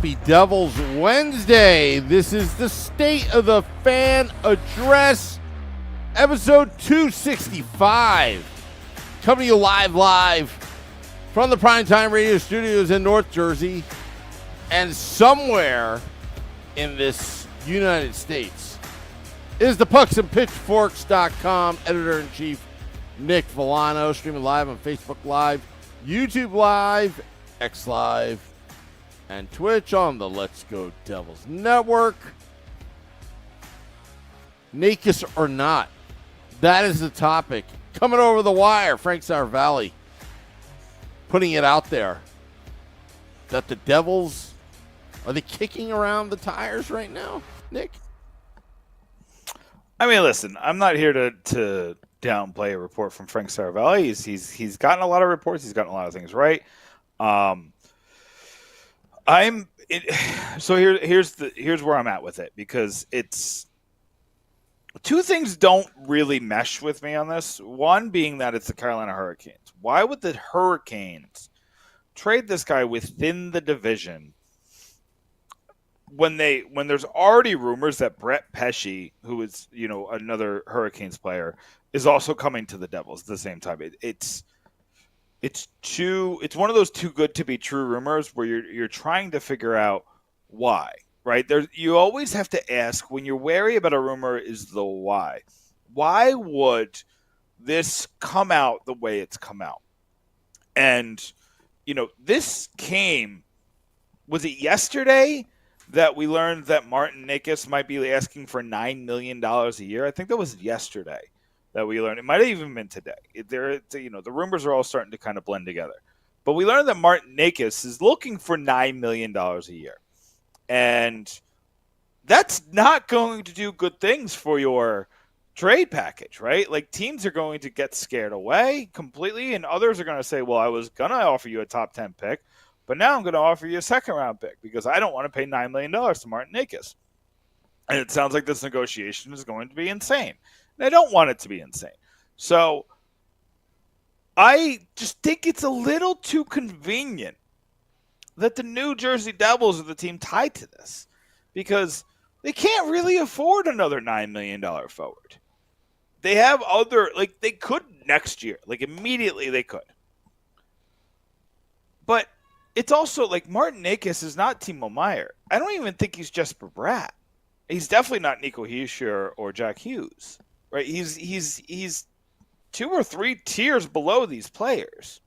Happy Devils Wednesday. This is the State of the Fan Address, episode 265. Coming to you live from the Primetime Radio Studios in North Jersey and somewhere in this United States is the pucksandpitchforks.com editor-in-chief Nick Villano, streaming live on Facebook Live, YouTube Live, X Live, and Twitch on the Let's Go Devils Network. Necas or not, that is the topic. Coming over the wire, Frank Saravalli putting it out there that the Devils, are they kicking around the tires right now, Nick? I mean, listen, I'm not here to downplay a report from Frank Saravalli. He's gotten a lot of reports. He's gotten a lot of things right. So here's where I'm at with it, because it's two things don't really mesh with me on this. One being that it's the Carolina Hurricanes. Why would the Hurricanes trade this guy within the division when there's already rumors that Brett Pesce, who is, another Hurricanes player, is also coming to the Devils at the same time? It's one of those too good to be true rumors where you're trying to figure out why, right? You always have to ask, when you're wary about a rumor, is the why. Why would this come out the way it's come out? And, this came, was it yesterday that we learned that Martin Necas might be asking for $9 million a year? I think that was yesterday that we learned. It might have even been today. The rumors are all starting to kind of blend together. But we learned that Martin Necas is looking for $9 million a year. And that's not going to do good things for your trade package, right? Like, teams are going to get scared away completely, and others are going to say, well, I was going to offer you a top 10 pick, but now I'm going to offer you a second-round pick because I don't want to pay $9 million to Martin Necas. And it sounds like this negotiation is going to be insane. And I don't want it to be insane. So I just think it's a little too convenient that the New Jersey Devils are the team tied to this, because they can't really afford another $9 million forward. They have they could next year. Immediately they could. But it's also Martin Necas is not Timo Meier. I don't even think he's Jesper Bratt. He's definitely not Nico Hischier or Jack Hughes, right? He's 2 or 3 tiers below these players.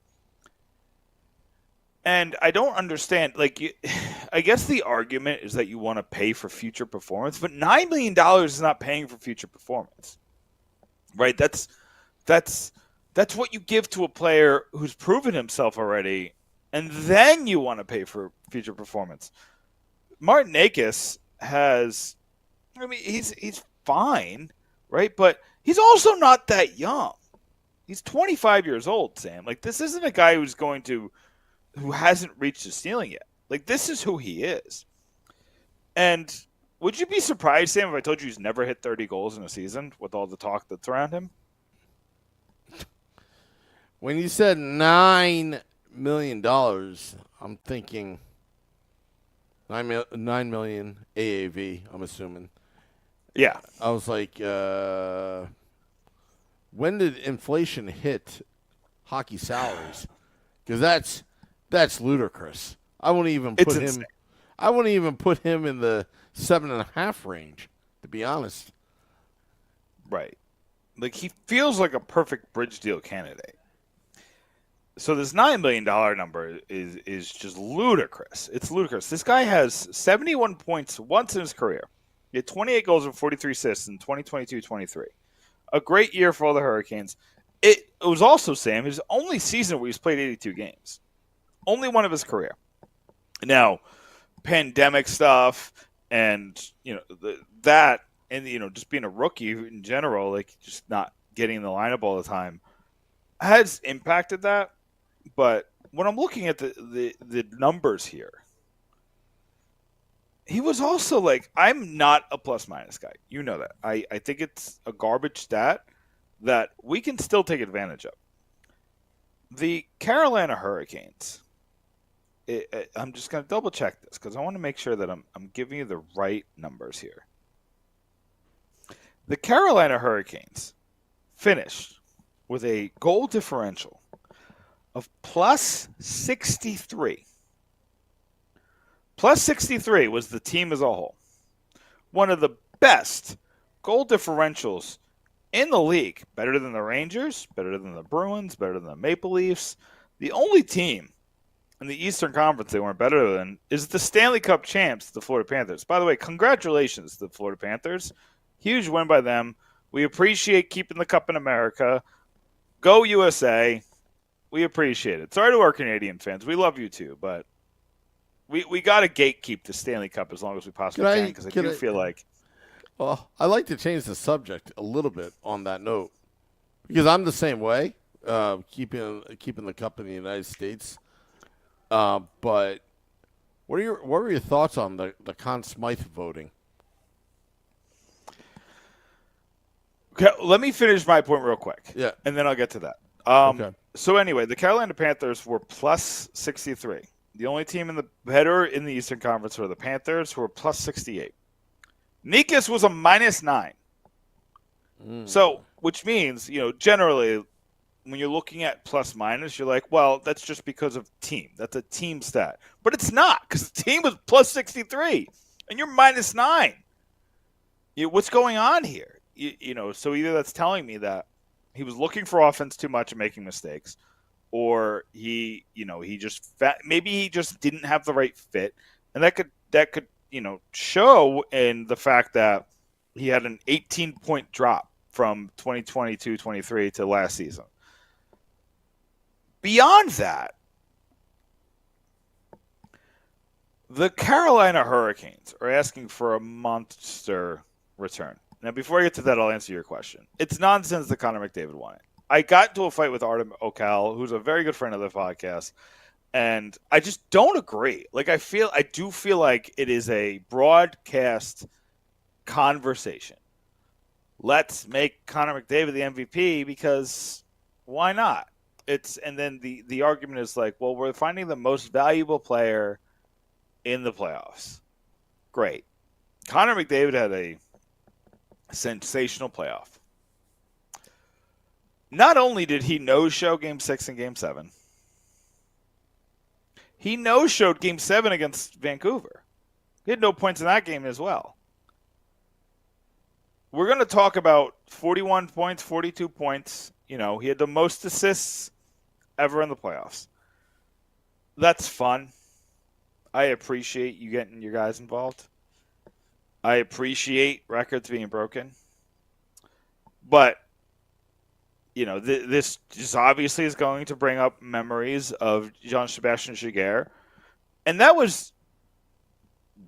And I don't understand, I guess the argument is that you want to pay for future performance, but $9 million is not paying for future performance, right? That's what you give to a player who's proven himself already, and then you want to pay for future performance. Martin Necas he's fine, right? But he's also not that young. He's 25 years old, Sam. This isn't a guy who hasn't reached his ceiling yet. This is who he is. And would you be surprised, Sam, if I told you he's never hit 30 goals in a season with all the talk that's around him? When you said $9 million, I'm thinking $9 million AAV, I'm assuming. Yeah. I was like, when did inflation hit hockey salaries? Because that's ludicrous. I wouldn't even put him. Insane. I wouldn't even put him in the 7.5 range, to be honest. Right. He feels like a perfect bridge deal candidate. So this $9 million number is just ludicrous. It's ludicrous. This guy has 71 points once in his career. He had 28 goals and 43 assists in 2022-23. A great year for all the Hurricanes. It was also, Sam, his only season where he's played 82 games. Only one of his career. Now, pandemic stuff and, that and, just being a rookie in general, just not getting in the lineup all the time has impacted that. But when I'm looking at the numbers here, he was also I'm not a plus-minus guy. You know that. I think it's a garbage stat that we can still take advantage of. The Carolina Hurricanes, I'm just going to double check this because I want to make sure that I'm giving you the right numbers here. The Carolina Hurricanes finished with a goal differential of plus 63. Plus 63 was the team as a whole. One of the best goal differentials in the league. Better than the Rangers, better than the Bruins, better than the Maple Leafs. The only team in the Eastern Conference they weren't better than is the Stanley Cup champs, the Florida Panthers. By the way, congratulations to the Florida Panthers. Huge win by them. We appreciate keeping the cup in America. Go USA. We appreciate it. Sorry to our Canadian fans. We love you too, but we got to gatekeep the Stanley Cup as long as we possibly can because I do feel like... Well, I like to change the subject a little bit on that note because I'm the same way, keeping the cup in the United States. But what were your thoughts on the Conn Smythe voting? Okay, let me finish my point real quick. Yeah. And then I'll get to that. Okay. So anyway, the Carolina Panthers were plus 63. The only team better in the Eastern Conference were the Panthers, who were plus 68. Necas was a minus 9. So, which means, generally, when you're looking at plus minus, you're like, well, that's just because of team. That's a team stat. But it's not, because the team was plus 63, and you're minus 9. What's going on here? So either that's telling me that he was looking for offense too much and making mistakes, or maybe he just didn't have the right fit, and that could show in the fact that he had an 18-point drop from 2022-23 to last season. Beyond that, the Carolina Hurricanes are asking for a monster return. Now, before I get to that, I'll answer your question. It's nonsense that Connor McDavid won it. I got into a fight with Artem Okal, who's a very good friend of the podcast, and I just don't agree. I do feel like it is a broadcast conversation. Let's make Connor McDavid the MVP because why not? And then the argument is like, well, we're finding the most valuable player in the playoffs. Great. Connor McDavid had a sensational playoff. Not only did he no-show Game 6 and Game 7, he no-showed Game 7 against Vancouver. He had no points in that game as well. We're going to talk about 41 points, 42 points. He had the most assists ever in the playoffs. That's fun. I appreciate you getting your guys involved. I appreciate records being broken. But, this just obviously is going to bring up memories of Jean-Sebastien Giguère. And that was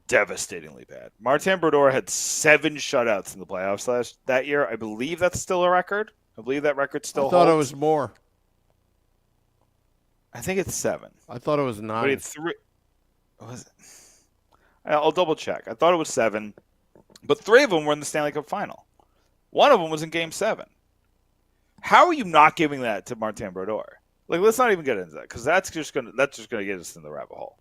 devastatingly bad. Martin Brodeur had 7 shutouts in the playoffs that year. I believe that's still a record. I believe that record still holds. I thought it was more. I think it's 7. I thought it was 9. But he had 3. Was it? I'll double check. I thought it was 7. But 3 of them were in the Stanley Cup final. One of them was in Game 7. How are you not giving that to Martin Brodeur? Let's not even get into that because that's just gonna get us in the rabbit hole.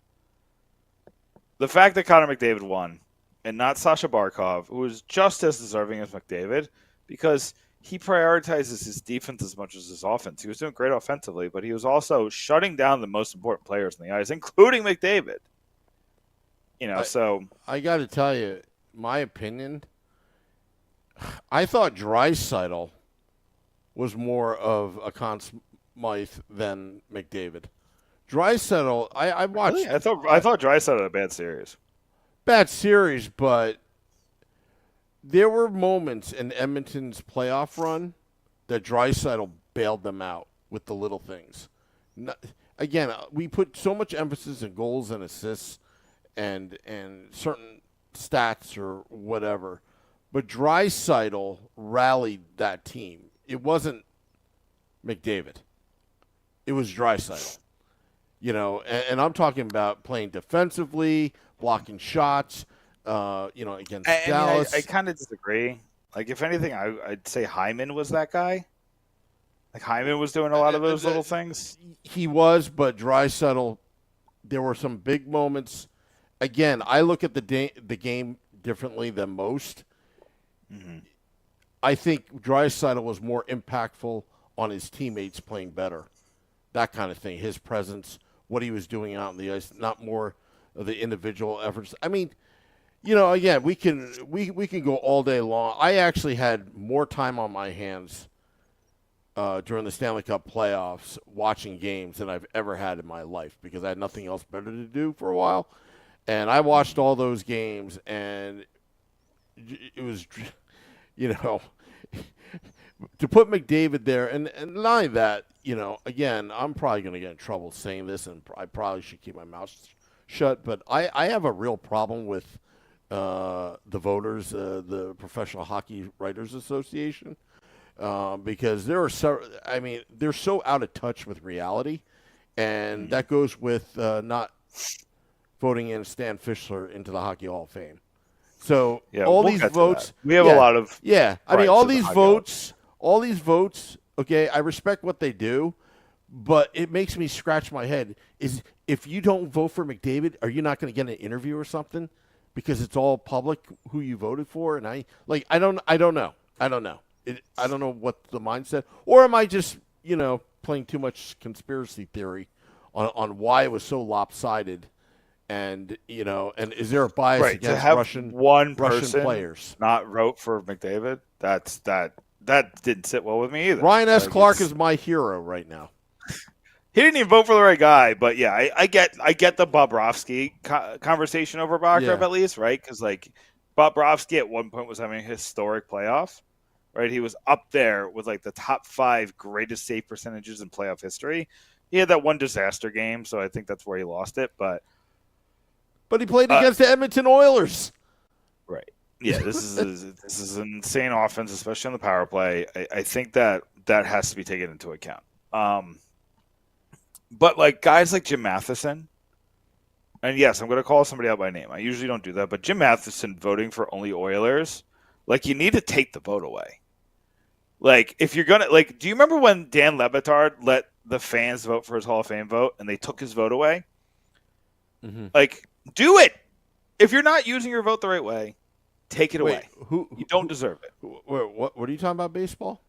The fact that Connor McDavid won and not Sasha Barkov, who is just as deserving as McDavid, because he prioritizes his defense as much as his offense. He was doing great offensively, but he was also shutting down the most important players in the ice, including McDavid. I got to tell you, my opinion, I thought Draisaitl was more of a Conn Smythe than McDavid. Draisaitl, I watched. Really? I thought Draisaitl had a bad series. Bad series, but there were moments in Edmonton's playoff run that Draisaitl bailed them out with the little things. Again, we put so much emphasis on goals and assists and certain stats or whatever, but Draisaitl rallied that team. It wasn't McDavid. It was Draisaitl. And I'm talking about playing defensively, blocking shots, against Dallas. I kind of disagree. If anything, I'd say Hyman was that guy. Hyman was doing a lot of those little things. He was, but Draisaitl there were some big moments. Again, I look at the game differently than most. Mm-hmm. I think Draisaitl was more impactful on his teammates playing better. That kind of thing. His presence, what he was doing out on the ice, not more of the individual efforts. I mean, again, we can go all day long. I actually had more time on my hands during the Stanley Cup playoffs watching games than I've ever had in my life because I had nothing else better to do for a while. And I watched all those games, and it was, to put McDavid there, and not only that, again, I'm probably going to get in trouble saying this, and I probably should keep my mouth shut, but I have a real problem with the voters, the Professional Hockey Writers Association, because they're so out of touch with reality, and that goes with not voting in Stan Fischler into the Hockey Hall of Fame. So all these votes, we have a lot of I mean, all these votes. Okay, I respect what they do, but it makes me scratch my head. Is if you don't vote for McDavid, are you not going to get an interview or something? Because it's all public who you voted for, and I don't know. I don't know what the mindset, or am I just playing too much conspiracy theory on why it was so lopsided? And and is there a bias against to have Russian players not vote for McDavid? That didn't sit well with me either. Ryan S. Clark is my hero right now. He didn't even vote for the right guy, but yeah, I get the Bobrovsky conversation over Backrub at least, right? Because Bobrovsky at one point was having a historic playoff, right? He was up there with the top 5 greatest save percentages in playoff history. He had that one disaster game, so I think that's where he lost it, but he played against the Edmonton Oilers. Right. Yeah, this is an insane offense, especially on the power play. I think that has to be taken into account. But guys like Jim Matheson, and yes, I'm going to call somebody out by name. I usually don't do that, but Jim Matheson voting for only Oilers, you need to take the vote away. If you're going to, do you remember when Dan Le Batard let the fans vote for his Hall of Fame vote and they took his vote away? Mm-hmm. Do it. If you're not using your vote the right way, take it away. You don't deserve it. What are you talking about, baseball?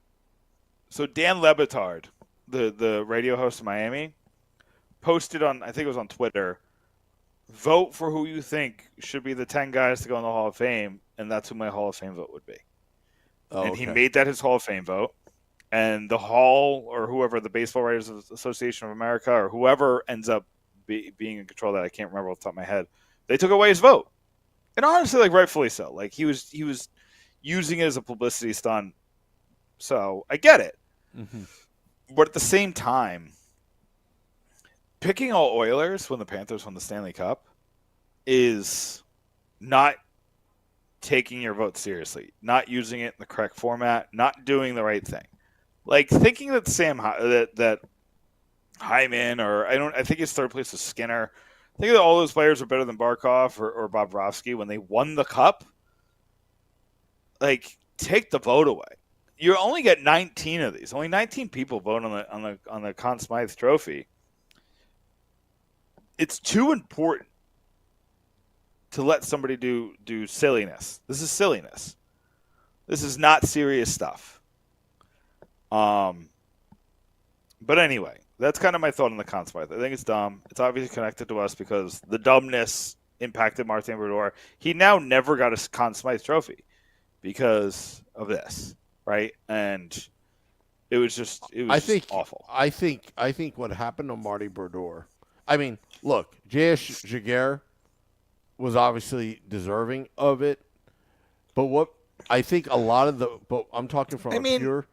So Dan Le Batard, the radio host of Miami, posted on, I think it was on Twitter, vote for who you think should be the 10 guys to go in the Hall of Fame, and that's who my Hall of Fame vote would be. And he made that his Hall of Fame vote. And the Hall, or whoever, the Baseball Writers Association of America, or whoever ends up being in control of that, I can't remember off the top of my head, they took away his vote. And honestly, rightfully so. He was using it as a publicity stunt. So I get it. Mm-hmm. But at the same time, picking all Oilers when the Panthers won the Stanley Cup is not taking your vote seriously, not using it in the correct format, not doing the right thing. Thinking that that Hyman, or I think his third place was Skinner. I think that all those players are better than Barkov or Bobrovsky when they won the cup. Take the vote away. You only get 19 of these. Only 19 people vote on the Conn Smythe Trophy. It's too important to let somebody do silliness. This is silliness. This is not serious stuff. But anyway, that's kind of my thought on the Conn Smythe. I think it's dumb. It's obviously connected to us because the dumbness impacted Martin Brodeur. He now never got a Conn Smythe trophy because of this, right? And it was awful. I think what happened to Marty Brodeur. I mean, look, J.S. Jaguar was obviously deserving of it, but what I think a lot of but I'm talking from pure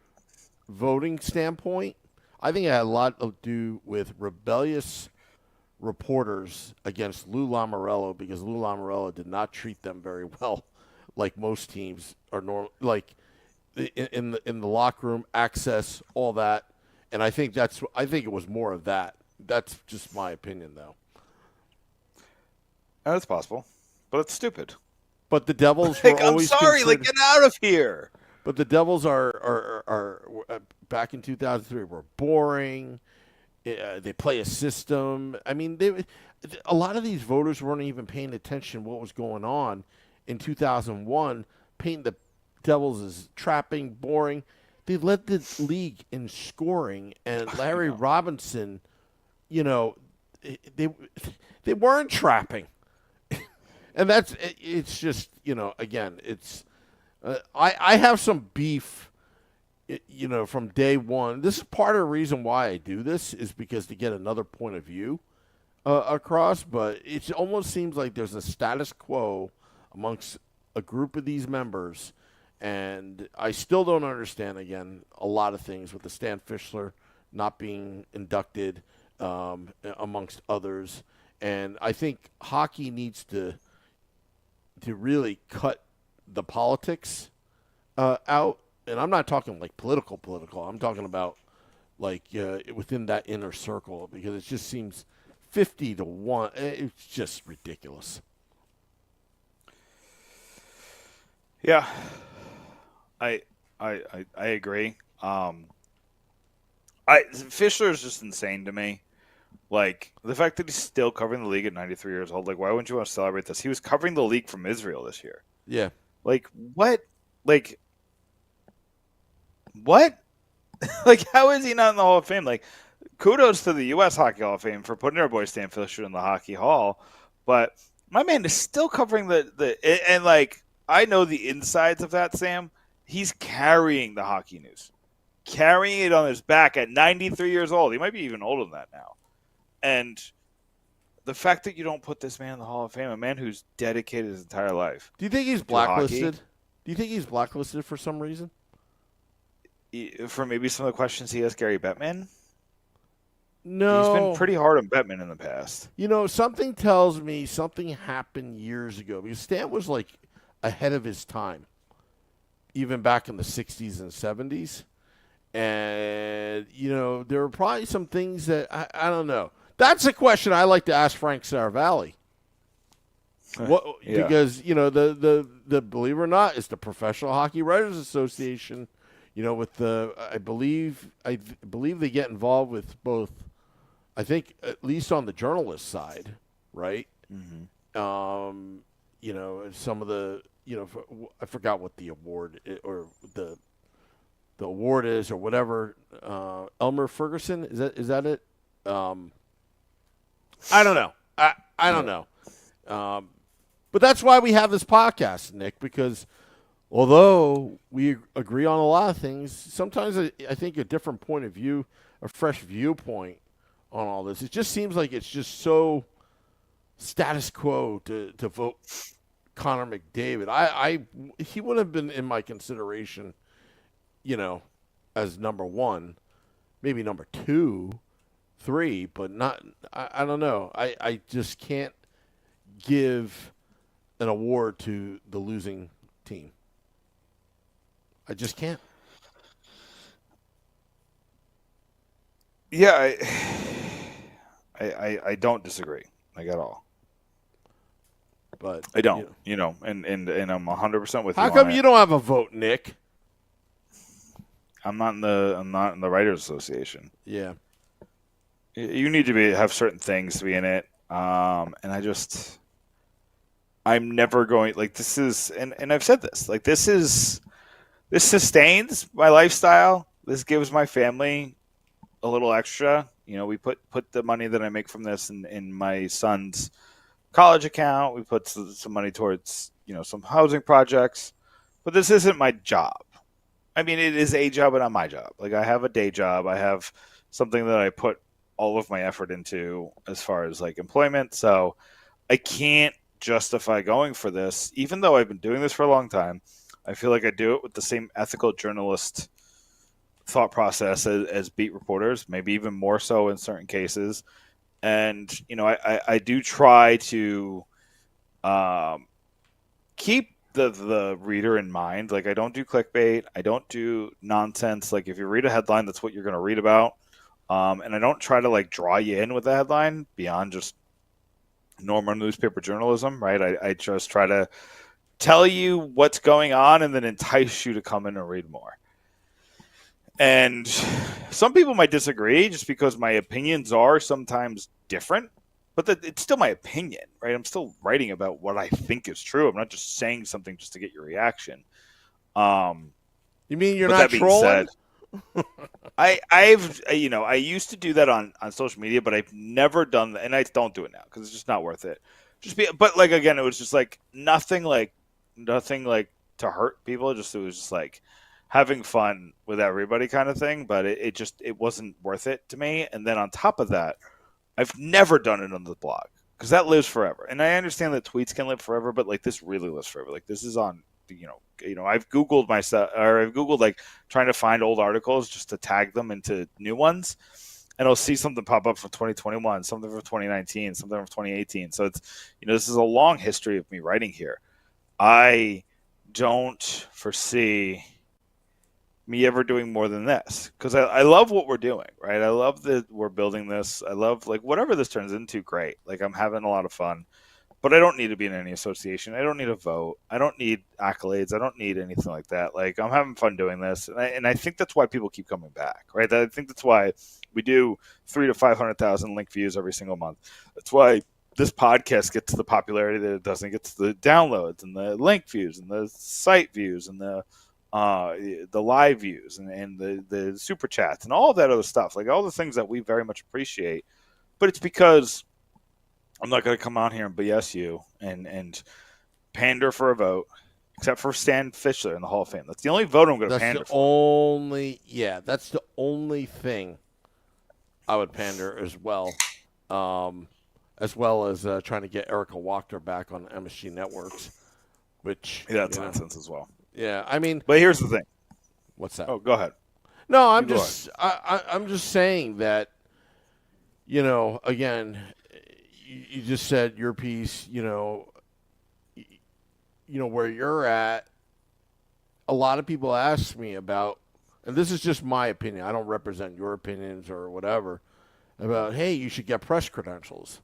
voting standpoint. I think it had a lot to do with rebellious reporters against Lou Lamoriello because Lou Lamoriello did not treat them very well, like most teams are normal. In the locker room, access, all that, and I think it was more of that. That's just my opinion, though. That's possible, but it's stupid. But the Devils were always I'm sorry, get out of here. But the Devils are back in 2003 were boring, They play a system. I mean, a lot of these voters weren't even paying attention what was going on in 2001, painting the Devils as trapping, boring. They led the league in scoring, and Larry Robinson, you know, they they weren't trapping, and it's just again it's I have some beef from day one. This is part of the reason why I do this is because to get another point of view across. But it almost seems like there's a status quo amongst a group of these members, and I still don't understand again a lot of things with the Stan Fischler not being inducted amongst others. And I think hockey needs to really cut the politics out. And I'm not talking like political. I'm talking about like within that inner circle, because it just seems 50-1. It's just ridiculous. Yeah, I agree. Fischler is just insane to me. Like, the fact that he's still covering the league at 93 years old, like, why wouldn't you want to celebrate this? He was covering the league from Israel this year. Yeah. Like, what? Like, what? Like, how is he not in the Hall of Fame? Like, kudos to the U.S. Hockey Hall of Fame for putting our boy Stan Fischler in the Hockey Hall, but my man is still covering and, like, I know the insides of that, Sam. He's carrying the hockey news. Carrying it on his back at 93 years old. He might be even older than that now. And the fact that you don't put this man in the Hall of Fame, a man who's dedicated his entire life. Do you think he's blacklisted? Do you think he's blacklisted for some reason? For maybe some of the questions he asked Gary Bettman? No. He's been pretty hard on Bettman in the past. Something tells me something happened years ago, because Stan was like ahead of his time, even back in the 60s and 70s. And, there were probably some things that I don't know. That's a question I like to ask Frank Saravalli. Yeah. Because, the believe it or not, it's the Professional Hockey Writers Association, with I believe they get involved with both, I think, at least on the journalist side, right? Mm-hmm. Some of the, I forgot what the award or the award is or whatever. Elmer Ferguson, is that it? I don't know. I don't know. But that's why we have this podcast, Nick, because although we agree on a lot of things, sometimes I think a different point of view, a fresh viewpoint on all this. It just seems like it's just so status quo to vote Connor McDavid. He would have been in my consideration, as number one, maybe number 2, 3, but not. I don't know. I just can't give an award to the losing team. I just can't. Yeah, I don't disagree, like, at all. But I don't, and I'm 100% with you. How come you don't have a vote, Nick? I'm not in the Writers Association. Yeah. You need to have certain things to be in it. And I'm never going, like, this is, and I've said this, like, this sustains my lifestyle. This gives my family a little extra. We put the money that I make from this in my son's college account. We put some money towards, some housing projects, but this isn't my job. I mean, it is a job, but not my job. Like, I have a day job. I have something that I put all of my effort into as far as, like, employment. So I can't justify going for this, even though I've been doing this for a long time. I feel like I do it with the same ethical journalist thought process as beat reporters, maybe even more so in certain cases. And, I do try to keep the reader in mind. Like, I don't do clickbait. I don't do nonsense. Like, if you read a headline, that's what you're going to read about. And I don't try to, like, draw you in with the headline beyond just normal newspaper journalism, right? I just try to tell you what's going on and then entice you to come in and read more. And some people might disagree just because my opinions are sometimes different, but it's still my opinion, right? I'm still writing about what I think is true. I'm not just saying something just to get your reaction. You mean you're not trolling? I used to do that on social media, but I've never done that, and I don't do it now because it's just not worth it. But like again, it was just like nothing like to hurt people. It was just like having fun with everybody kind of thing. But it wasn't worth it to me. And then on top of that, I've never done it on the blog because that lives forever. And I understand that tweets can live forever, but like this really lives forever. Like this is on. I've Googled myself, or I've Googled like trying to find old articles just to tag them into new ones, and I'll see something pop up from 2021, something from 2019, something from 2018. So it's, this is a long history of me writing here. I don't foresee me ever doing more than this because I love what we're doing, right? I love that we're building this. I love like whatever this turns into, great. Like I'm having a lot of fun. But I don't need to be in any association. I don't need a vote. I don't need accolades. I don't need anything like that. Like I'm having fun doing this, and I think that's why people keep coming back, right? I think that's why we do 300,000 to 500,000 link views every single month. That's why this podcast gets the popularity that it does, and gets the downloads and the link views and the site views and the live views and the super chats and all of that other stuff, like all the things that we very much appreciate. But it's because I'm not going to come on here and BS you and pander for a vote, except for Stan Fischler in the Hall of Fame. That's the only vote I'm going to pander for. That's the only thing I would pander as well as trying to get Erica Wachter back on MSG Networks, which that's nonsense as well. Yeah, I mean, but here's the thing. What's that? Oh, go ahead. No, I'm just saying that. Again. You just said your piece, where you're at. A lot of people ask me about, and this is just my opinion. I don't represent your opinions or whatever, about, hey, you should get press credentials.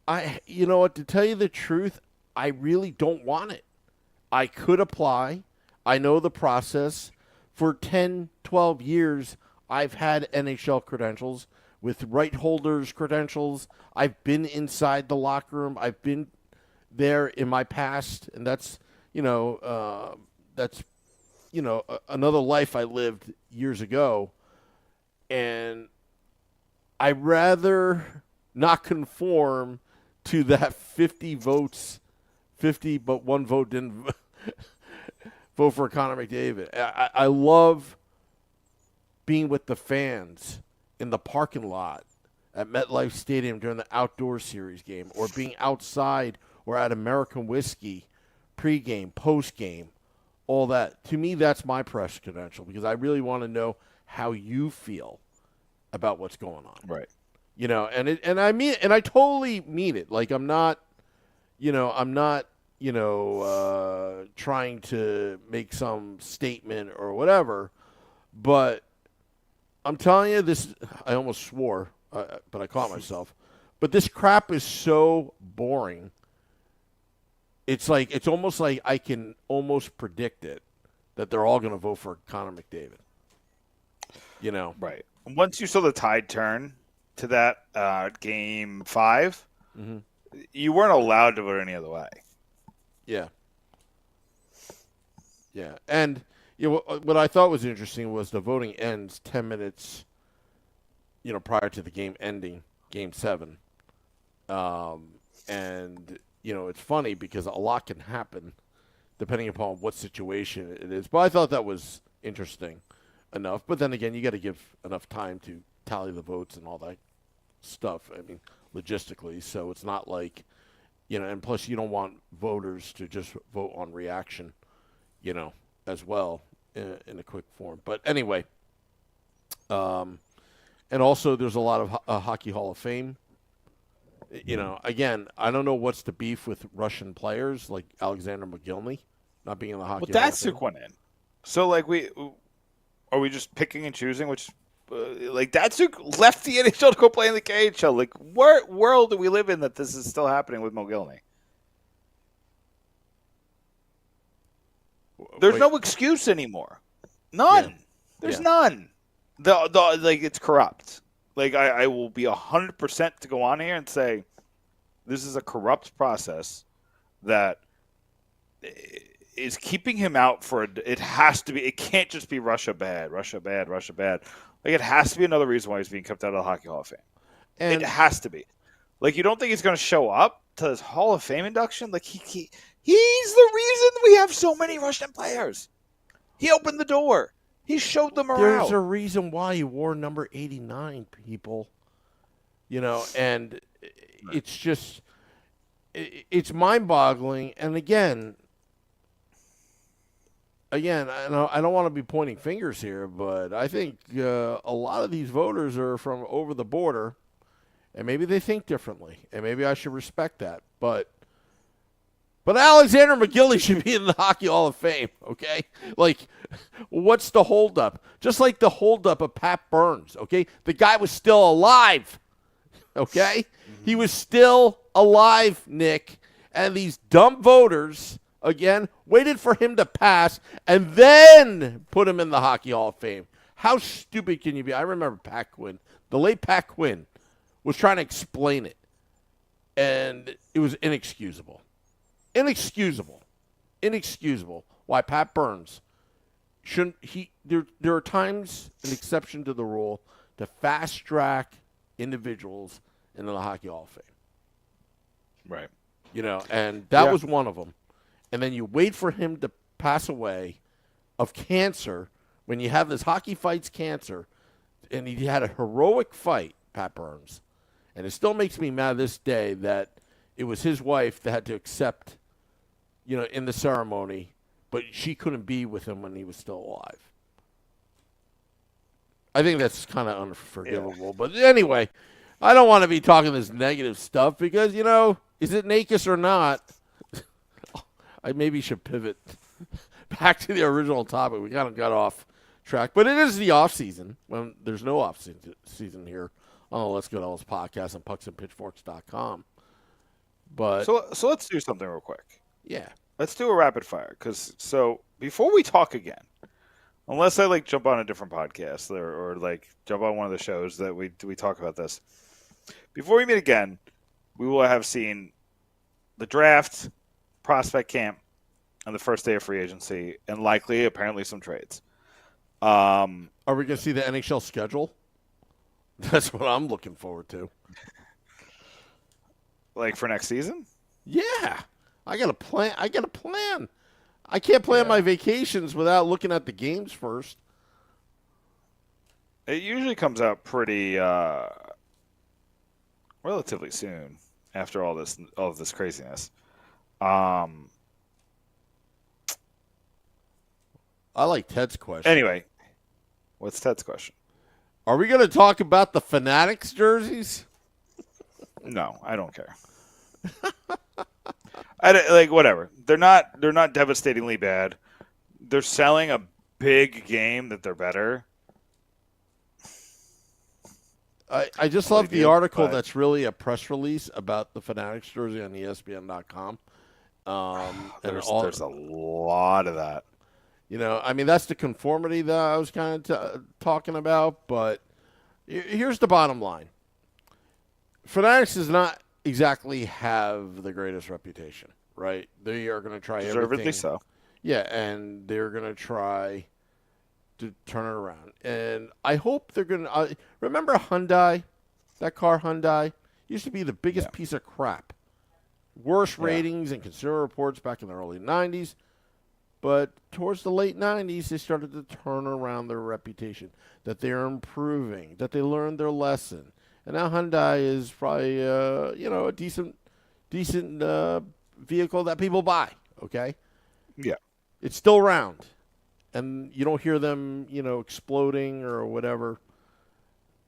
To tell you the truth, I really don't want it. I could apply. I know the process. For 10, 12 years, I've had NHL credentials. With right holders credentials, I've been inside the locker room. I've been there in my past, and that's another life I lived years ago. And I'd rather not conform to that 50 votes, 50, but one vote didn't vote for Connor McDavid. I love being with the fans in the parking lot at MetLife Stadium during the outdoor series game, or being outside or at American Whiskey pregame, postgame, all that. To me, that's my press credential because I really want to know how you feel about what's going on. Right. And I totally mean it. Like I'm not trying to make some statement or whatever, but I'm telling you this. I almost swore, but I caught myself. But this crap is so boring. It's almost like I can almost predict it that they're all going to vote for Connor McDavid. Right. Once you saw the tide turn to that game 5, you weren't allowed to vote any other way. Yeah. Yeah, and what I thought was interesting was the voting ends 10 minutes, prior to the game ending, Game 7. And, it's funny because a lot can happen depending upon what situation it is. But I thought that was interesting enough. But then again, you got to give enough time to tally the votes and all that stuff. I mean, logistically. So it's not like, and plus you don't want voters to just vote on reaction, as well. In a quick form. But anyway, and also there's a lot of Hockey Hall of Fame. Again, I don't know what's the beef with Russian players like Alexander McGillney not being in the Hockey Hall of Fame. Datsuk went in. So, like, are we just picking and choosing which like Datsuk left the NHL to go play in the KHL. Like, what world do we live in that this is still happening with Mogilny? There's no excuse anymore. None. There's none. like it's corrupt. Like I will be 100% to go on here and say this is a corrupt process that is keeping him out for it has to be. It can't just be Russia bad, Russia bad, Russia bad. Like it has to be another reason why he's being kept out of the Hockey Hall of Fame. And it has to be. Like you don't think he's going to show up to his Hall of Fame induction? Like he's the reason we have so many Russian players. He opened the door. He showed them around. There's a reason why he wore number 89, people. And it's just, it's mind-boggling. And again, I don't want to be pointing fingers here, but I think a lot of these voters are from over the border, and maybe they think differently, and maybe I should respect that. But Alexander McGilley should be in the Hockey Hall of Fame, okay? Like, what's the holdup? Just like the holdup of Pat Burns, okay? The guy was still alive, okay? Mm-hmm. He was still alive, Nick, and these dumb voters, again, waited for him to pass and then put him in the Hockey Hall of Fame. How stupid can you be? I remember Pat Quinn, the late Pat Quinn, was trying to explain it, and it was inexcusable. Inexcusable why Pat Burns shouldn't there are times, an exception to the rule, to fast track individuals into the Hockey Hall of Fame. Right. And that was one of them. And then you wait for him to pass away of cancer when you have this hockey fights cancer, and he had a heroic fight, Pat Burns. And it still makes me mad this day that it was his wife that had to accept, in the ceremony, but she couldn't be with him when he was still alive. I think that's kind of unforgivable. Yeah. But anyway, I don't want to be talking this negative stuff because, is it Necas or not? I maybe should pivot back to the original topic. We kind of got off track. But it is the off season when there's no off season here on the Let's Go Ellis podcast on pucksandpitchforks.com. But so let's do something real quick. Yeah. Let's do a rapid fire. So before we talk again, unless I jump on a different podcast or jump on one of the shows that we talk about this, before we meet again, we will have seen the draft, prospect camp, on the first day of free agency, and likely, apparently, some trades. Are we going to see the NHL schedule? That's what I'm looking forward to. For next season? Yeah. I got a plan. I can't plan my vacations without looking at the games first. It usually comes out pretty relatively soon after all of this craziness. I like Ted's question. Anyway, what's Ted's question? Are we going to talk about the Fanatics jerseys? No, I don't care. Whatever. They're not devastatingly bad. They're selling a big game that they're better. I just love the article that's really a press release about the Fanatics jersey on ESPN.com. There's a lot of that. That's the conformity that I was kind of talking about. But here's the bottom line. Fanatics does not exactly have the greatest reputation, right? They are going to try Deservedly everything. so. Yeah, and they're going to try to turn it around. And I hope they're going to remember Hyundai? That car Hyundai used to be the biggest piece of crap. Worst ratings in Consumer Reports back in the early 90s. But towards the late 90s, they started to turn around their reputation, that they're improving, that they learned their lesson. And now Hyundai is probably, a decent vehicle that people buy, okay? Yeah. It's still around. And you don't hear them, exploding or whatever.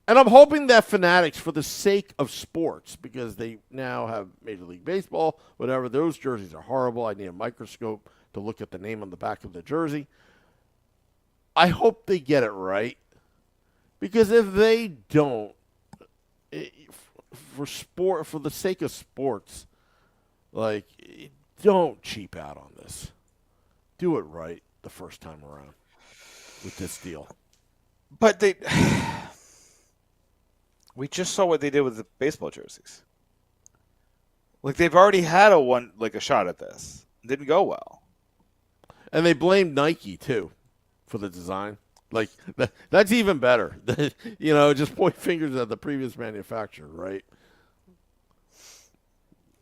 And I'm hoping that Fanatics, for the sake of sports, because they now have Major League Baseball, whatever, those jerseys are horrible. I need a microscope to look at the name on the back of the jersey. I hope they get it right. Because if they don't, for the sake of sports, don't cheap out on this. Do it right the first time around with this deal. But we just saw what they did with the baseball jerseys. Like they've already had a shot at this. It didn't go well. And they blamed Nike too for the design. Like that's even better. Just point fingers at the previous manufacturer, right?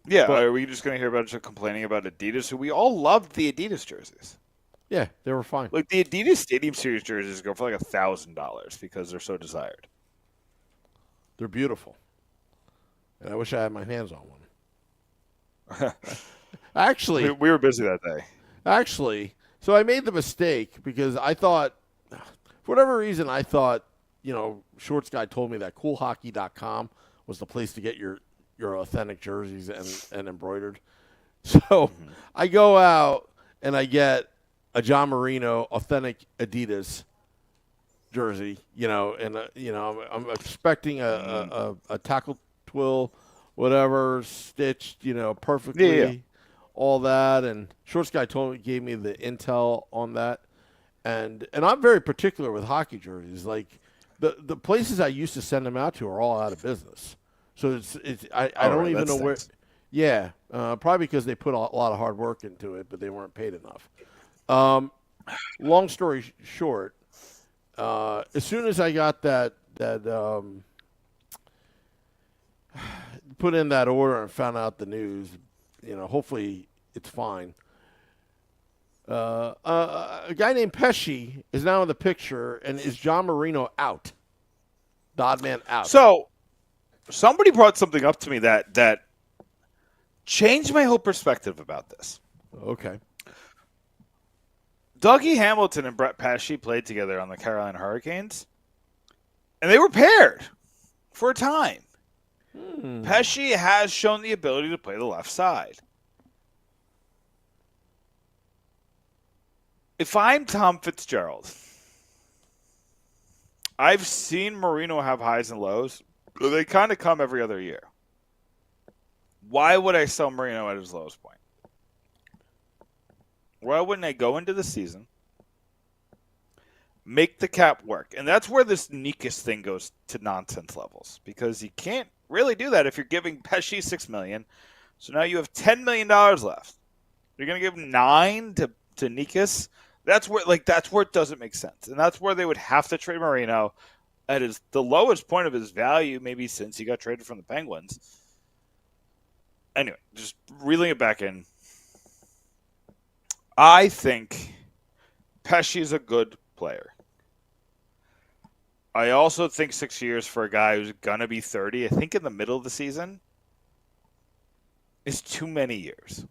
Yeah, are we just going to hear about just complaining about Adidas? Who we all loved the Adidas jerseys. Yeah, they were fine. Like the Adidas Stadium Series jerseys go for like $1,000 because they're so desired. They're beautiful, and I wish I had my hands on one. Actually, we were busy that day. Actually, so I made the mistake because I thought, for whatever reason, Shorts Guy told me that coolhockey.com was the place to get your authentic jerseys and embroidered. So I go out and I get a John Marino authentic Adidas jersey, I'm expecting a tackle twill, whatever, stitched, perfectly, all that. And Shorts Guy gave me the intel on that. And I'm very particular with hockey jerseys. Like the places I used to send them out to are all out of business. So I don't even know where. Yeah, probably because they put a lot of hard work into it, but they weren't paid enough. Long story short, as soon as I got that put in that order and found out the news, hopefully it's fine. A guy named Pesci is now in the picture, and is John Marino out? The odd man out. So somebody brought something up to me that changed my whole perspective about this. Okay. Dougie Hamilton and Brett Pesci played together on the Carolina Hurricanes, and they were paired for a time. Pesci has shown the ability to play the left side. If I'm Tom Fitzgerald, I've seen Marino have highs and lows, but they kind of come every other year. Why would I sell Marino at his lowest point? Why wouldn't I go into the season, make the cap work? And that's where this Necas thing goes to nonsense levels, because you can't really do that if you're giving Pesci $6 million. So now you have $10 million left. You're going to give $9 to Necas. That's where it doesn't make sense, and that's where they would have to trade Marino at the lowest point of his value, maybe since he got traded from the Penguins. Anyway, just reeling it back in. I think Pesci's a good player. I also think 6 years for a guy who's going to be 30, I think in the middle of the season, is too many years.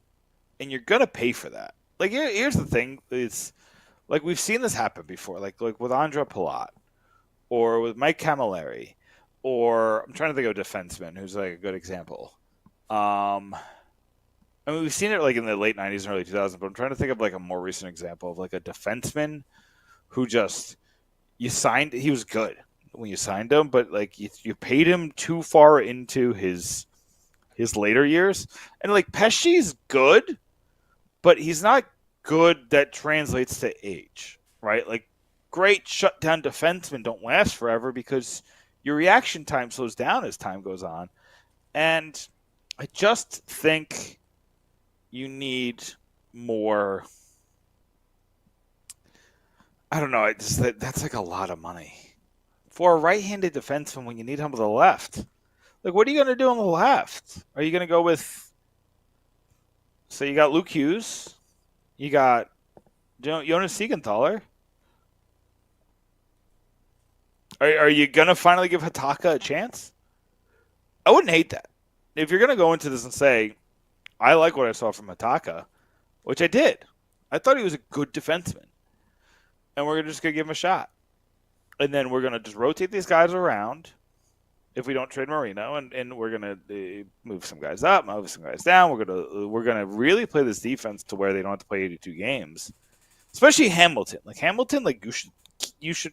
And you're going to pay for that. Like, here's the thing. It's like we've seen this happen before, like with Andre Palat or with Mike Camilleri, or I'm trying to think of a defenseman who's like a good example. I mean, we've seen it like in the late 90s and early 2000s, but I'm trying to think of like a more recent example of like a defenseman who he was good when you signed him, but like you paid him too far into his later years. And like Pesci's good, but he's not good that translates to age, right? Like great shutdown defensemen don't last forever because your reaction time slows down as time goes on. And I just think you need more. I don't know. That's like a lot of money for a right-handed defenseman when you need him with the left. Like, what are you going to do on the left? Are you going to go with? So you got Luke Hughes, you got Jonas Siegenthaler. Are you going to finally give Hataka a chance? I wouldn't hate that. If you're going to go into this and say, I like what I saw from Hataka, which I did. I thought he was a good defenseman. And we're just going to give him a shot. And then we're going to just rotate these guys around if we don't trade Marino, and we're going to move some guys up, move some guys down. We're going to really play this defense to where they don't have to play 82 games. Especially Hamilton. Like Hamilton, like you should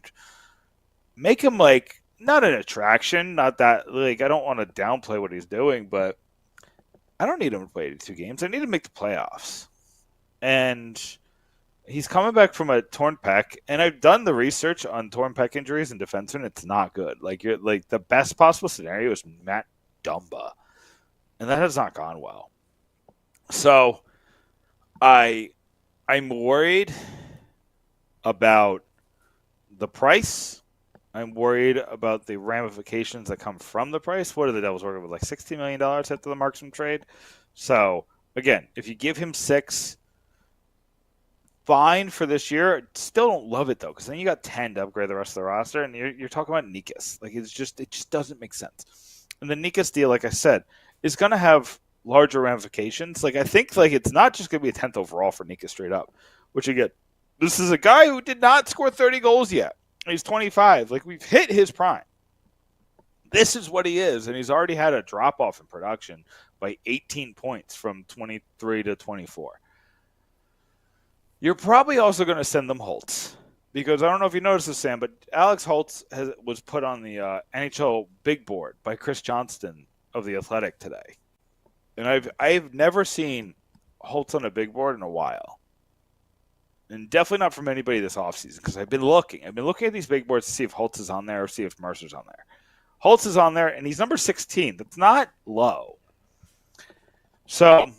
make him like not an attraction, not that like I don't want to downplay what he's doing, but I don't need him to play 82 games. I need to make the playoffs. And He's coming back from a torn pec, and I've done the research on torn pec injuries and defensemen. It's not good. Like the best possible scenario is Matt Dumba, and that has not gone well. So I'm worried about the price. I'm worried about the ramifications that come from the price. What are the Devils working with? Like $60 million after the Markstrom trade? So, again, if you give him 6, fine for this year. Still don't love it, though, because then you got 10 to upgrade the rest of the roster, and you're talking about Necas. Like, it just doesn't make sense. And the Necas deal, like I said, is going to have larger ramifications. Like, I think it's not just going to be a 10th overall for Necas straight up, which, again, this is a guy who did not score 30 goals yet. He's 25. Like, we've hit his prime. This is what he is, and he's already had a drop-off in production by 18 points from 23 to 24. You're probably also going to send them Holtz, because I don't know if you noticed this, Sam, but Alex Holtz was put on the NHL big board by Chris Johnston of The Athletic today. And I've never seen Holtz on a big board in a while. And definitely not from anybody this offseason, because I've been looking. I've been looking at these big boards to see if Holtz is on there or see if Mercer's on there. Holtz is on there, and he's number 16. That's not low. So,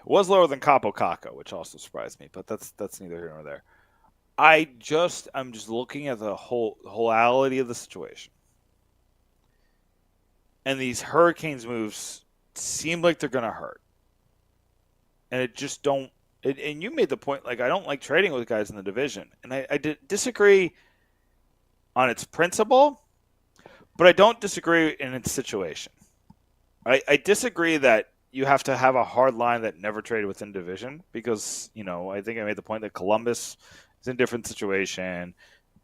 was lower than Capo Caco, which also surprised me, but that's neither here nor there. I'm just looking at the wholeality of the situation. And these Hurricanes moves seem like they're going to hurt. And it just don't. And you made the point, like, I don't like trading with guys in the division. And I disagree on its principle, but I don't disagree in its situation. I disagree that you have to have a hard line that never traded within division, because, I think I made the point that Columbus is in a different situation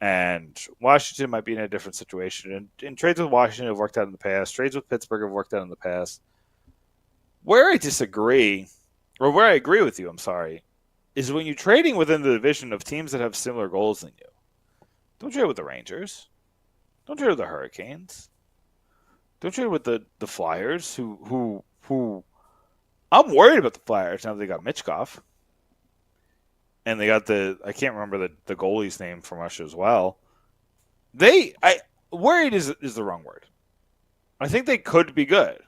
and Washington might be in a different situation. And trades with Washington have worked out in the past. Trades with Pittsburgh have worked out in the past. Where I disagree, or where I agree with you, is when you're trading within the division of teams that have similar goals than you. Don't trade with the Rangers. Don't trade with the Hurricanes. Don't trade with the Flyers, who I'm worried about the Flyers now that they got Mitchkov. And they got I can't remember the goalie's name from Russia as well. Worried is the wrong word. I think they could be good.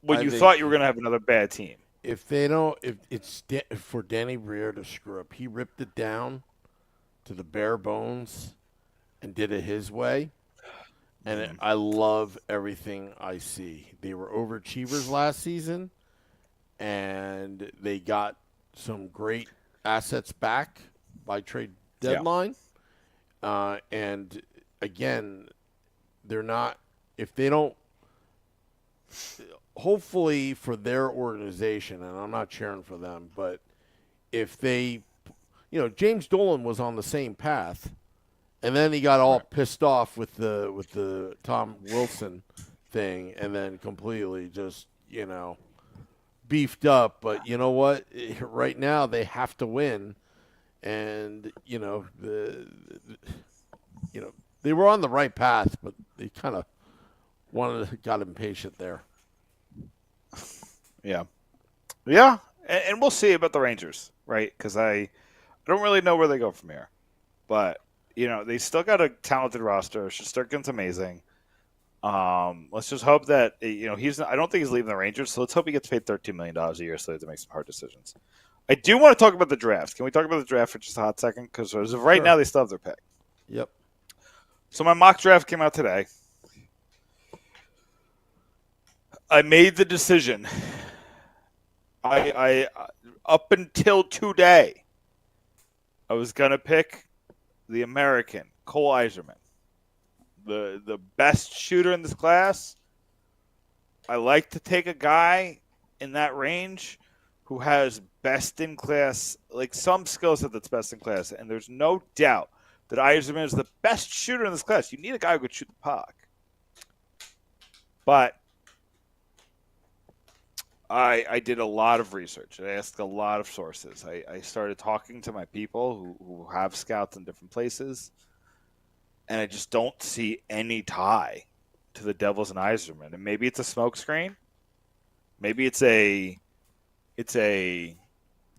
When you thought you were going to have another bad team. If they don't, if it's for Danny Briere to screw up, he ripped it down to the bare bones and did it his way. And I love everything I see. They were overachievers last season, and they got some great assets back by trade deadline. Yeah. And again, they're not, if they don't, hopefully for their organization, and I'm not cheering for them, but if they, James Dolan was on the same path, and then he got all pissed off with the Tom Wilson thing, and then completely just, beefed up. But you know what? Right now they have to win, and they were on the right path, but they kind of got impatient there. Yeah, and we'll see about the Rangers, right? Because I don't really know where they go from here, but they still got a talented roster. Shesterkin's amazing. Let's just hope that I don't think he's leaving the Rangers, so let's hope he gets paid $13 million a year so they have to make some hard decisions. I do want to talk about the draft. Can we talk about the draft for just a hot second? Because as of right now, they still have their pick. Yep. So my mock draft came out today. I made the decision. I up until today, I was gonna pick the American Cole Yzerman, the best shooter in this class. I like to take a guy in that range who has best in class, like some skill set that's best in class, and there's no doubt that Yzerman is the best shooter in this class. You need a guy who could shoot the puck, but I did a lot of research. I asked a lot of sources. I started talking to my people who have scouts in different places, and I just don't see any tie to the Devils and Yzerman. And maybe it's a smokescreen. Maybe it's a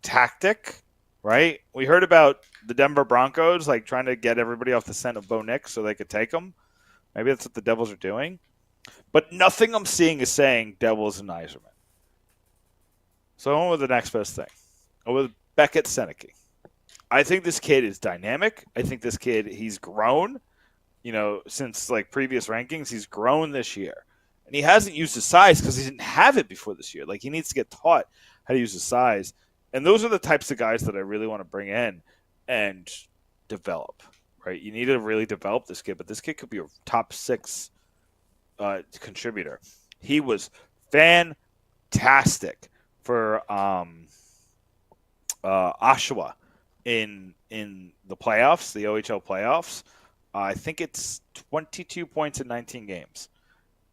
tactic, right? We heard about the Denver Broncos like trying to get everybody off the scent of Bo Nix so they could take him. Maybe that's what the Devils are doing. But nothing I'm seeing is saying Devils and Yzerman. So I went with the next best thing. I went with Beckett Seneke. I think this kid is dynamic. I think this kid, he's grown, since like previous rankings. He's grown this year. And he hasn't used his size because he didn't have it before this year. Like, he needs to get taught how to use his size. And those are the types of guys that I really want to bring in and develop, right? You need to really develop this kid, but this kid could be a top 6 contributor. He was fantastic for Oshawa in the playoffs, the OHL playoffs. I think it's 22 points in 19 games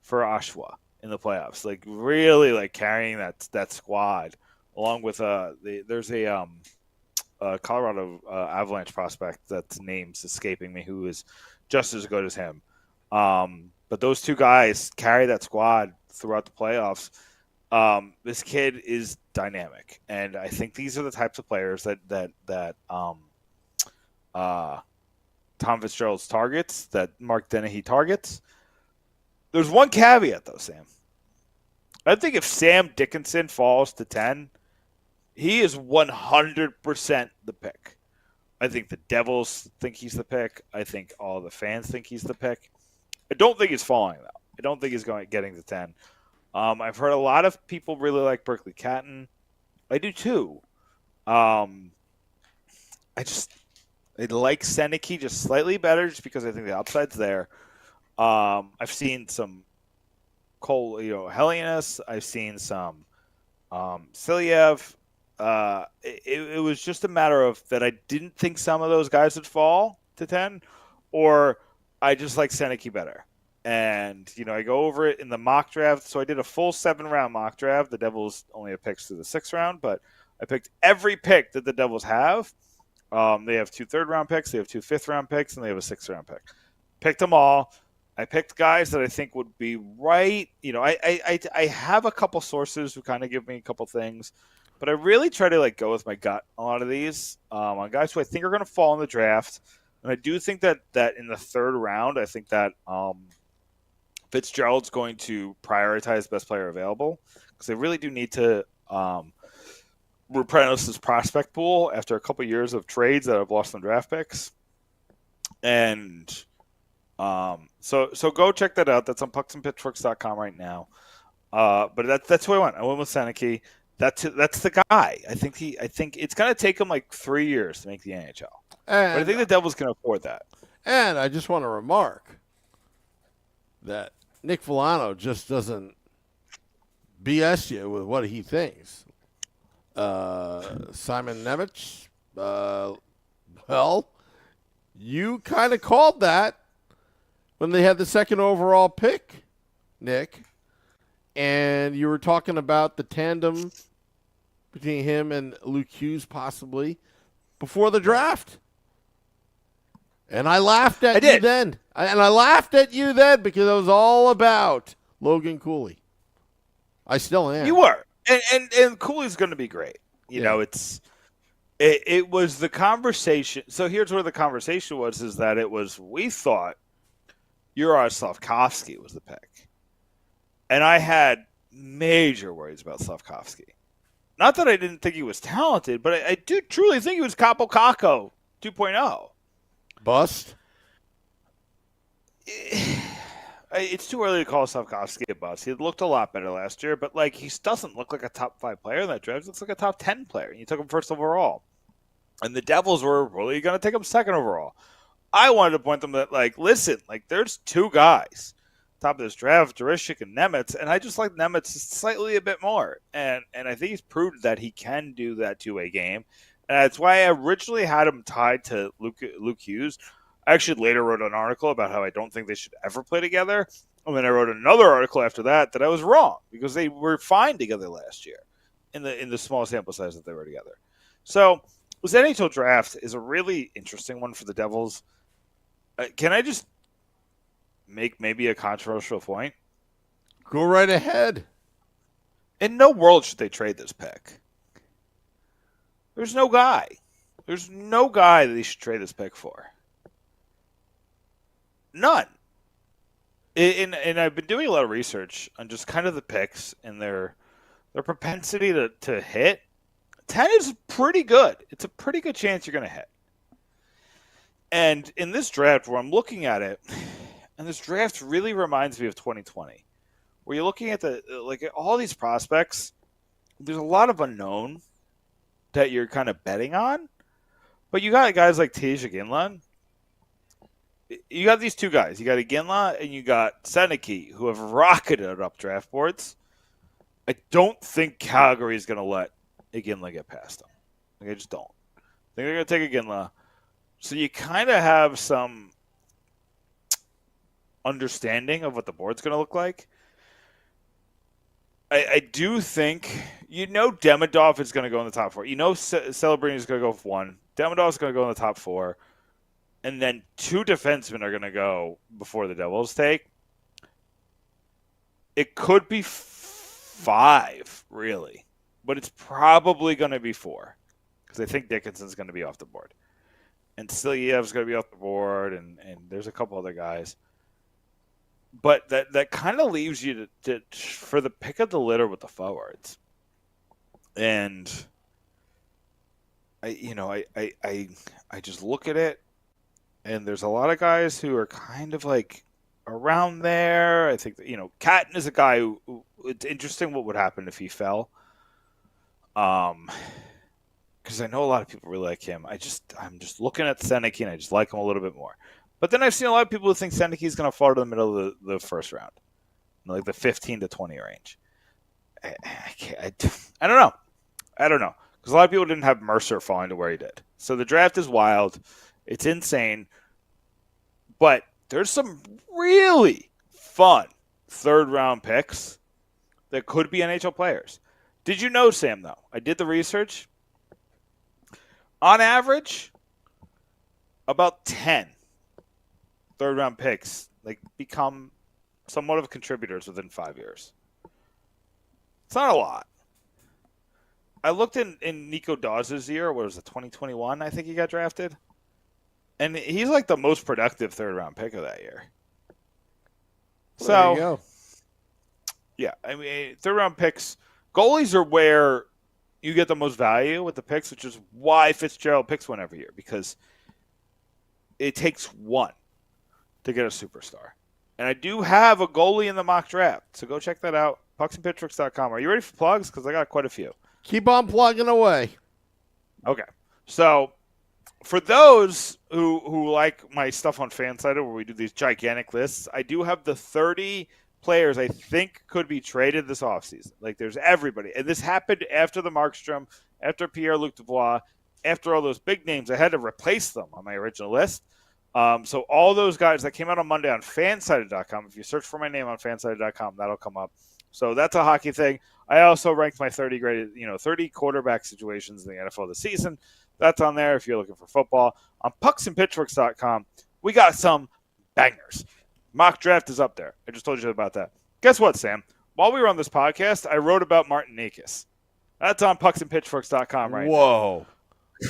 for Oshawa in the playoffs. Like, really, like, carrying that squad along with there's a Colorado Avalanche prospect that's name's escaping me who is just as good as him. But those two guys carry that squad throughout the playoffs. This kid is dynamic, and I think these are the types of players that Tom Fitzgerald's targets, that Mark Dennehy targets. There's one caveat, though, Sam. I think if Sam Dickinson falls to 10, he is 100% the pick. I think the Devils think he's the pick. I think all the fans think he's the pick. I don't think he's falling, though. I don't think he's getting to 10. I've heard a lot of people really like Berkeley Catton. I do, too. I like Seneke just slightly better just because I think the upside's there. I've seen some Cole, Helianus. I've seen some Silyev. It was just a matter of that I didn't think some of those guys would fall to 10, or I just like Seneke better. And, I go over it in the mock draft. So I did a full 7-round mock draft. The Devils only have picks through the 6th round, but I picked every pick that the Devils have. They have 2 3rd-round picks, they have 2 5th-round picks, and they have a 6th-round pick. Picked them all. I picked guys that I think would be right. I have a couple sources who kind of give me a couple things, but I really try to go with my gut on a lot of these on guys who I think are going to fall in the draft. And I do think that in the 3rd round, I think that Fitzgerald's going to prioritize best player available because they really do need to replenish this prospect pool after a couple years of trades that have lost some draft picks. And so go check that out. That's on pucksandpitchforks.com right now. But that's who I went. I went with Seneke. That's the guy. I think it's going to take him 3 years to make the NHL. But I think the Devils can afford that. And I just want to remark that Nick Villano just doesn't BS you with what he thinks. Simon Nemec, well, you kind of called that when they had the 2nd overall pick, Nick, and you were talking about the tandem between him and Luke Hughes possibly before the draft. And I laughed at you then. I laughed at you then because it was all about Logan Cooley. I still am. You were. And Cooley's going to be great. It was the conversation. So here's where the conversation was, is that we thought Juraj Slafkovsky was the pick. And I had major worries about Slafkovsky. Not that I didn't think he was talented, but I do truly think he was Capo Caco 2.0. Bust? It's too early to call Slafkovsky a bust. He looked a lot better last year, but he doesn't look like a top 5 player in that draft. He looks like a top 10 player. And you took him 1st overall. And the Devils were really going to take him 2nd overall. I wanted to point them that, listen, there's 2 guys top of this draft, Dorishik and Nemec, and I just like Nemec slightly a bit more. And I think he's proved that he can do that 2-way game. And that's why I originally had him tied to Luke Hughes. I actually later wrote an article about how I don't think they should ever play together. And then I wrote another article after that I was wrong because they were fine together last year in the small sample size that they were together. So this NHL draft is a really interesting one for the Devils. Can I just make maybe a controversial point? Go right ahead. In no world should they trade this pick. There's no guy. There's no guy that they should trade this pick for. None. And I've been doing a lot of research on just kind of the picks and their propensity to hit. 10 is pretty good. It's a pretty good chance you're going to hit. And in this draft, where I'm looking at it, and this draft really reminds me of 2020, where you're looking at all these prospects. There's a lot of unknown that you're kind of betting on, but you got guys like Tej Ginla. You got these two guys. You got Ginla and you got Seneke, who have rocketed up draft boards. I don't think Calgary is going to let Ginla get past them. I just don't. I think they're going to take Ginla. So you kind of have some understanding of what the board's going to look like. I do think, Demidov is going to go in the top 4. Celebrini is going to go with 1. Demidov is going to go in the top 4. And then 2 defensemen are going to go before the Devils take. It could be 5, really. But it's probably going to be 4. Because I think Dickinson's going to be off the board. And Silyev's going to be off the board. And there's a couple other guys. But that kind of leaves you to for the pick of the litter with the forwards. And I just look at it, and there's a lot of guys who are kind of like around there. I think Catton is a guy who it's interesting what would happen if he fell. Because I know a lot of people really like him. I'm just looking at Seneke, and I just like him a little bit more. But then I've seen a lot of people who think Seneke is going to fall to the middle of the first round, like the 15 to 20 range. I don't know. Because a lot of people didn't have Mercer falling to where he did. So the draft is wild. It's insane. But there's some really fun third-round picks that could be NHL players. Did you know, Sam, though? I did the research. On average, about 10 third-round picks become somewhat of contributors within 5 years. It's not a lot. I looked in Nico Dawes' year. What was it, 2021? I think he got drafted. And he's like the most productive third-round pick of that year. Well, there you go. Yeah, I mean, third-round picks, goalies are where you get the most value with the picks, which is why Fitzgerald picks one every year, because it takes one to get a superstar. And I do have a goalie in the mock draft, so go check that out. pucksandpitchforks.com. Are you ready for plugs? Because I got quite a few. Keep on plugging away. Okay. So for those who like my stuff on Fansided, where we do these gigantic lists, I do have the 30 players I think could be traded this offseason. There's everybody. And this happened after the Markstrom, after Pierre-Luc Dubois, after all those big names. I had to replace them on my original list. So all those guys that came out on Monday on fansided.com, if you search for my name on fansided.com, that'll come up. So that's a hockey thing. I also ranked my 30 quarterback situations in the NFL this season. That's on there if you're looking for football. On pucksandpitchforks.com, we got some bangers. Mock draft is up there. I just told you about that. Guess what, Sam? While we were on this podcast, I wrote about Martin Necas. That's on pucksandpitchforks.com right now. Whoa.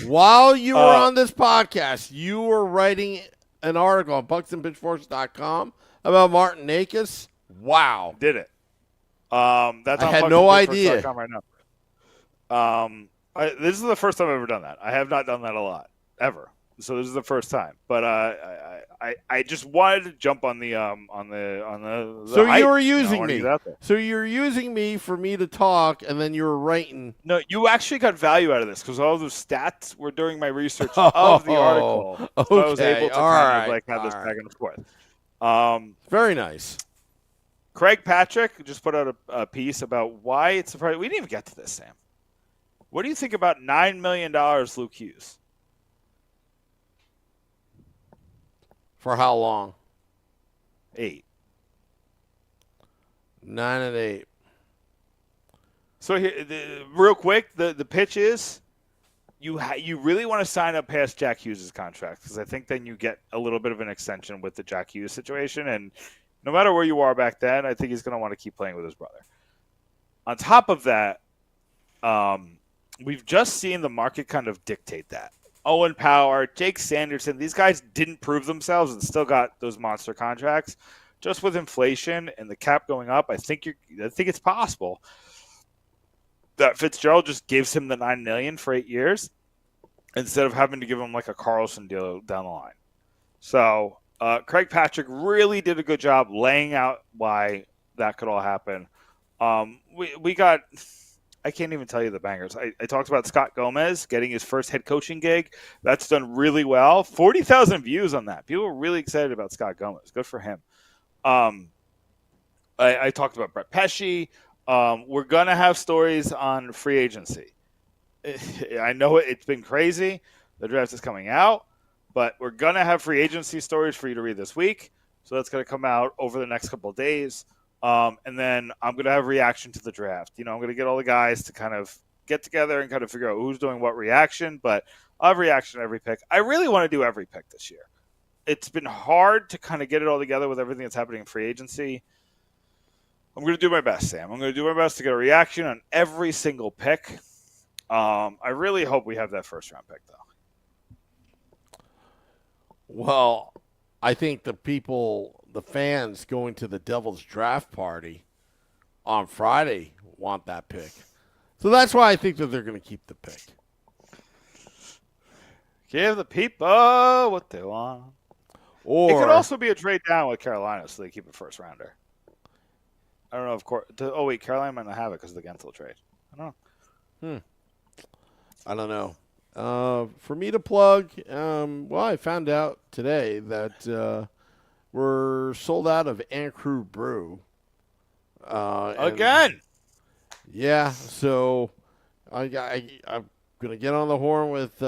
While you were on this podcast, you were writing an article on pucksandpitchforks.com about Martin Necas? Wow. Did it. That's on I had no idea. right now. This is the first time I've ever done that. I have not done that a lot, ever. So this is the first time. But I just wanted to jump on the So hype. you were using me. So you were using me for me to talk, and then you were writing. No, you actually got value out of this because all those stats were during my research of the article. Okay. So I was able to have this right. back and forth. Very nice. Craig Patrick just put out a piece about why it's surprising. We didn't even get to this, Sam. What do you think about $9 million Luke Hughes? For how long? 8. 9 and 8. So here, real quick, the pitch is you really want to sign up past Jack Hughes' contract because I think then you get a little bit of an extension with the Jack Hughes situation. And no matter where you are back then, I think he's going to want to keep playing with his brother. On top of that, we've just seen the market kind of dictate that. Owen Power, Jake Sanderson. These guys didn't prove themselves and still got those monster contracts. Just with inflation and the cap going up, I think it's possible that Fitzgerald just gives him the $9 million for 8 years instead of having to give him like a Carlson deal down the line. So Craig Patrick really did a good job laying out why that could all happen. We got, I can't even tell you the bangers. I talked about Scott Gomez getting his first head coaching gig. That's done really well. 40,000 views on that. People are really excited about Scott Gomez. Good for him. I talked about Brett Pesci. We're going to have stories on free agency. I know it's been crazy. The draft is coming out, but we're going to have free agency stories for you to read this week. So that's going to come out over the next couple of days. And then I'm going to have reaction to the draft. I'm going to get all the guys to kind of get together and kind of figure out who's doing what reaction, but I'll have reaction to every pick. I really want to do every pick this year. It's been hard to kind of get it all together with everything that's happening in free agency. I'm going to do my best, Sam. I'm going to do my best to get a reaction on every single pick. I really hope we have that first round pick, though. Well, I think the fans going to the Devils draft party on Friday want that pick. So that's why I think that they're going to keep the pick. Give the people what they want. Or it could also be a trade down with Carolina, so they keep a first rounder. I don't know if Carolina might not have it because of the Gensel trade. I don't know. I don't know. For me to plug, I found out today that we're sold out of Crew Brew. Again? Yeah, so I'm going to get on the horn with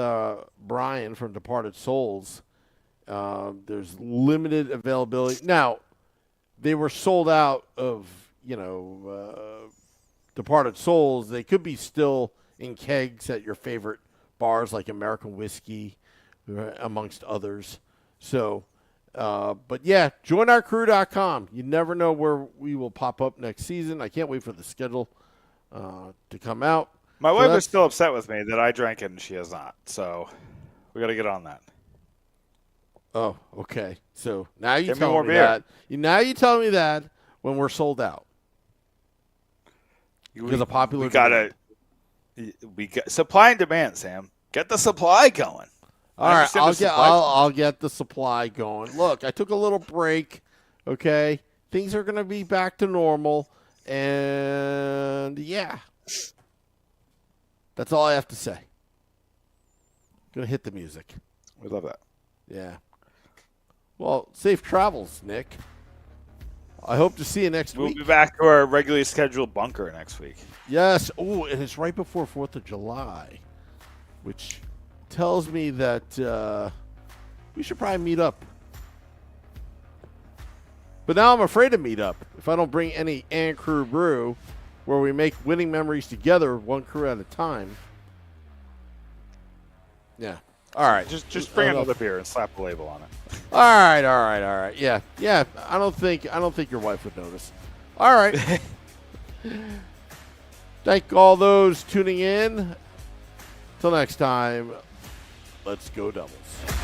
Brian from Departed Souls. There's limited availability. Now, they were sold out of, Departed Souls. They could be still in kegs at your favorite bars like American Whiskey, amongst others. So, but yeah, joinourcrew.com. You never know where we will pop up next season. I can't wait for the schedule to come out. My wife is still upset with me that I drank it and she has not. So we got to get on that. Oh, okay. So now you tell me that. Now you tell me that when we're sold out. Because of popular demand. We got supply and demand, Sam. Get the supply going. All right, I'll get the supply going. Look, I took a little break. Okay, things are going to be back to normal, and yeah, that's all I have to say. Gonna hit the music. We love that. Yeah. Well, safe travels, Nick. I hope to see you next week. We'll be back to our regularly scheduled bunker next week. Yes. Oh, and it's right before 4th of July, which tells me that we should probably meet up. But now I'm afraid to meet up if I don't bring any Crew Brew where we make winning memories together, one crew at a time. Yeah. All right. Just bring another beer and slap a label on it. All right. Yeah. I don't think your wife would notice. All right. Thank all those tuning in. Till next time, let's go Devils.